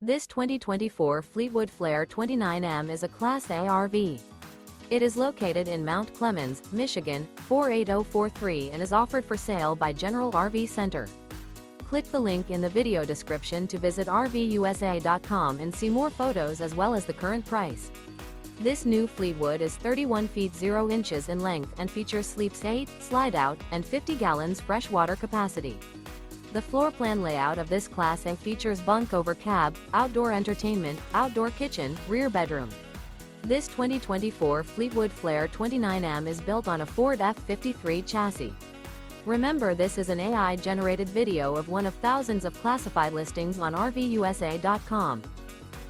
This 2024 Fleetwood Flair 29M is a Class A RV. It is located in Mount Clemens, Michigan, 48043 and is offered for sale by General RV Center. Click the link in the video description to visit RVUSA.com and see more photos as well as the current price. This new Fleetwood is 31 feet 0 inches in length and features sleeps 8, slide-out, and 50 gallons fresh water capacity. The floor plan layout of this Class A features bunk over cab, outdoor entertainment, outdoor kitchen, rear bedroom. This 2024 Fleetwood Flair 29M is built on a Ford F-53 chassis. Remember, this is an AI-generated video of one of thousands of classified listings on RVUSA.com.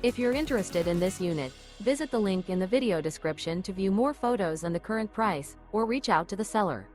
If you're interested in this unit, visit the link in the video description to view more photos and the current price, or reach out to the seller.